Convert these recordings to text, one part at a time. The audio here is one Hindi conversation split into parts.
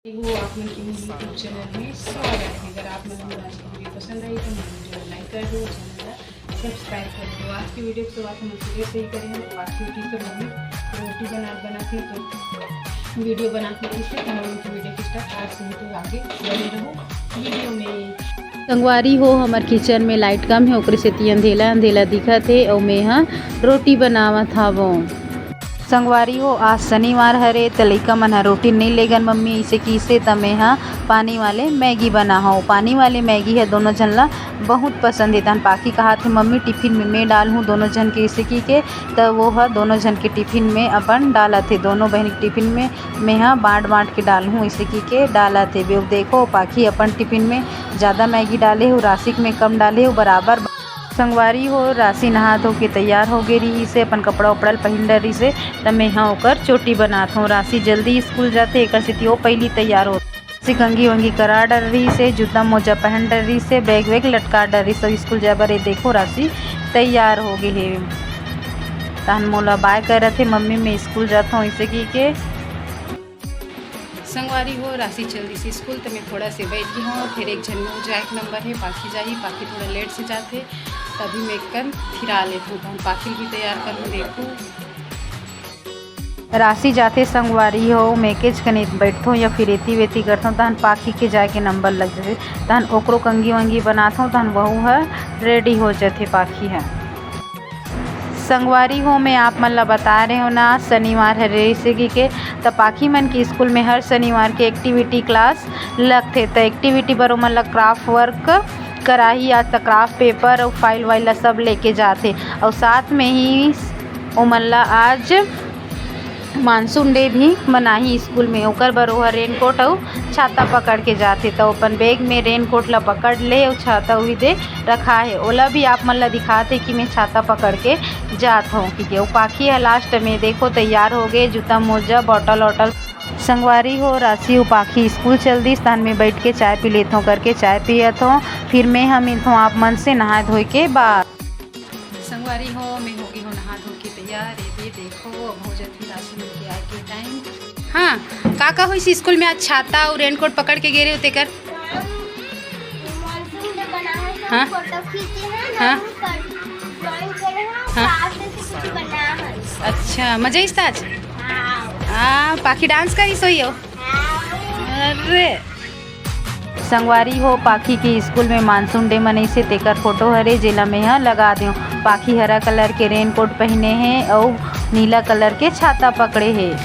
वो आप लोग के यूट्यूब चैनल में स्वागत है। अगर आप लोगों को आज की वीडियो पसंद आई तो मेरे वीडियो को लाइक कर दो, चैनल को सब्सक्राइब कर दो। आज की वीडियो की शुरुआत हम सुबह से ही करेंगे। तो आज की तो मम्मी रोटी बना के तो वीडियो बनाते हैं, इससे तो हम उनकी वीडियो की स्टार्ट आज से ही तो आगे बने रहो वीडियो में। संगवारी हो हमार किचन में लाइट कम है, ओकरे से अंधेला अंधेला दिखत है और मैं हाँ रोटी बनावत हवो। संगवारी हो आज शनिवार हरे त लइका मन ह रोटी नहीं लेगन मम्मी इसे किसे त मैं हाँ पानी वाले मैगी बना हो। पानी वाले मैगी है दोनों जन ला बहुत पसंद है। तहन पाखी कहा थे मम्मी टिफिन में मैं डाल हूँ दोनों जन के इसे की के त वो है दोनों जन के टिफिन में अपन डाला थे। दोनों बहन के टिफिन में मैं हाँ बाँट के डाल हूँ इसे की के डाला थे। बेव देखो पाखी अपन टिफिन में ज़्यादा मैगी डाले हो, राशिक में कम डाले हो बराबर। संगवारी हो राशि नहा धो के तैयार हो गई रही से अपन कपड़ा उपड़ा पहन रही से तब मैं हाँ ओकर चोटी बनात हूँ। राशि जल्दी स्कूल जाते एक से वो पहली तैयार हो कंगी वंगी करा डर रही से, जूता मोजा पहन डर रही से, बैग वैग लटका डर रही सब स्कूल जा बर। देखो राशि तैयार हो गई है। तहन मोला बाय कर रहे थे मम्मी मैं स्कूल जाता हूँ इसे की के। संगवारी हो राशि चल दी सी स्कूल तो मैं थोड़ा से बैठ गई हूँ। फिर एक जन में जा एक नंबर है पाखी जाही, पाखी थोड़ा लेट से जाते तभी मैं कर फिरा लेती हूँ। तो पाखी भी तैयार कर लूँ। देखो राशि जाते संगवारी हो मैकेज कने बैठो या फिर एती वेती करता हूँ तहन पाखी के जाके नंबर लग जाते तहन ओकरो कंगी वंगी बनाता हूँ तहन वहू है रेडी हो जाते पाखी है। संगवारी हो मैं आप मन ला बता रहे हो ना शनिवार है जैसे के त पाखी मन के स्कूल में हर शनिवार के एक्टिविटी क्लास लगते। तो एक्टिविटी बर मन ला क्राफ्ट वर्क कराही आज तक क्राफ्ट पेपर और फाइल वाइल सब लेके जाते और साथ में ही ओमन ला आज मानसून डे भी मनाही स्कूल में। ओकर बर ओहर रेनकोट और छाता पकड़ के जाते तो अपन बैग में रेनकोट ला पकड़ ले और छाता वही दे रखा है। ओला भी आप मन ला दिखाते कि मैं छाता पकड़ के जात हूँ कि वो पाखी है। लास्ट में देखो तैयार हो गए जूता मोजा बॉटल वॉटल। संगवारी हो राशि हो पाखी स्कूल चल दी स्थान में बैठ के चाय पी लेता हूँ करके चाय पियत हूँ। फिर मैं हम इथों आप मन से नहा धोए के बाद संगवारी हो मैं होगी हो नहा धो के तैयार। ये देखो अब हो जाती राशि मिल के आए के टाइम। हाँ का हुई सी स्कूल में आज छाता और रेनकोट पकड़ के गे रहे होते कर। हाँ हाँ हाँ अच्छा मजा इस आज। हाँ पाखी डांस करी सोई हो। अरे संगवारी हो पाखी के स्कूल में मानसून डे मनई से तेकर फोटो हरे जेला में यहाँ लगा दूँ। पाखी हरा कलर के रेनकोट पहने हैं और नीला कलर के छाता पकड़े हैं।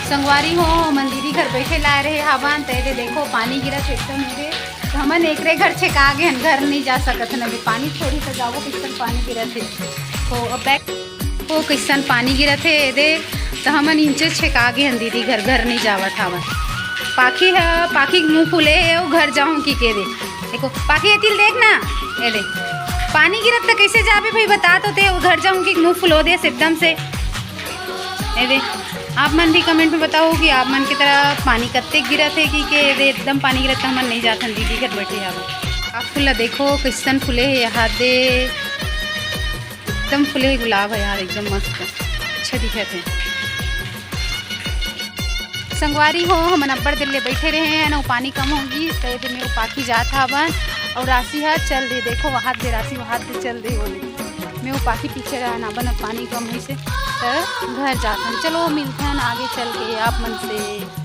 संगवारी हो मन दीदी घर बैठे ला रहे हवन तेरे देखो पानी गिरत एकदम मेरे तो हमन एक घर छेका गए घर नहीं जा सकत न पानी थोड़ी सा जाओ किसन पानी गिरत है तो अब बैग हो किसन पानी गिरत है दे तो हमन इंचे छेका गए दीदी घर नहीं जावत हवन। पाखी है पाखी मुँह फूले है वो घर जाऊँ की के दे देखो पाखी ये तिल देख ना ये दे पानी गिरत तो कैसे जाबे भाई बता तो थे वो घर जाऊँ की मुँह फुलो दे एकदम से। ये दे आप मन भी कमेंट में बताओ कि आप मन की तरह पानी कत्ते गिरत है कि के दे एकदम पानी गिरत तो हमन नहीं जाते दीदी घर बैठे यहाँ आप फूला देखो किसन फूले है यहाँ दे एकदम फूले है गुलाब है यार एकदम मस्त अच्छा दिखत है। संगवारी हो हमन अब्बड़ दिल्ली बैठे रहे हैं ना पानी कम होगी तो में वो पाखी जात हवन और राशि है चल दे देखो वहाँ दे राशि वहाँ दे चल दे बोले मैं वो पाखी पीछे रहा ना बन पानी कम हुई से तो घर जाते चलो मिलते हैं आगे चल के आप मन से।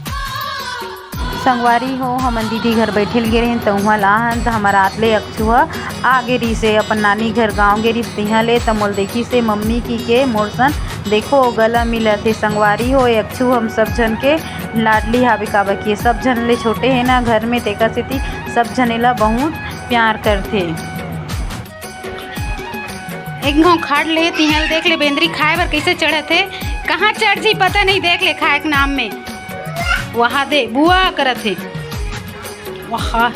संगवारी हो हमन दीदी घर बैठे गे रहे तो वहाँ लाहन तो हमारा आतले अक्षुआ आ गे रही से अपन नानी घर गाँव गे रही तिहाँ ले तो मोल देखी से मम्मी की के मोरसन देखो गला मिला थे। संगवारी हो अक्षु हम सब जन के लाडली हावे काबा किए सब जन ले छोटे हैं ना घर में तेका से सब जनेला बहुत प्यार करते। एक गाँव खाड़ ले तिहल देख ले बेंदरी खाए बर कैसे चढ़त है कहाँ चढ़ जी पता नहीं देख ले खाए के नाम में वहाँ दे बुआ करत है वहाँ।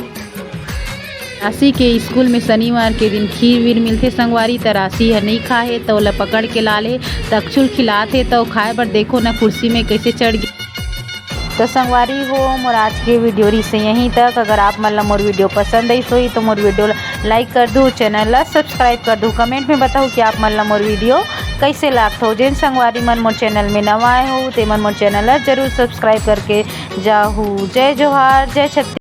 राशि के स्कूल में शनिवार के दिन खीर वीर मिलते संगवारी त राशि है नहीं खाए तो ओला पकड़ के ला ले तक्षुल खिलाते तो खाए बर देखो ना कुर्सी में कैसे चढ़ गई। तो संगवारी हो मोर आज के वीडियो से यहीं तक। अगर आप मन ला मोर वीडियो पसंद आई सोई तो मोर वीडियो लाइक कर दो, चैनल ला सब्सक्राइब कर दो, कमेंट में बताओ कि आप मन ला मोर वीडियो कैसे लागत हो। जेन संगवारी मन मोर चैनल में नवा आए हो ते मन मोर चैनल ला जरूर सब्सक्राइब करके जाहू। जय जोहार, जय छत्तीसगढ़।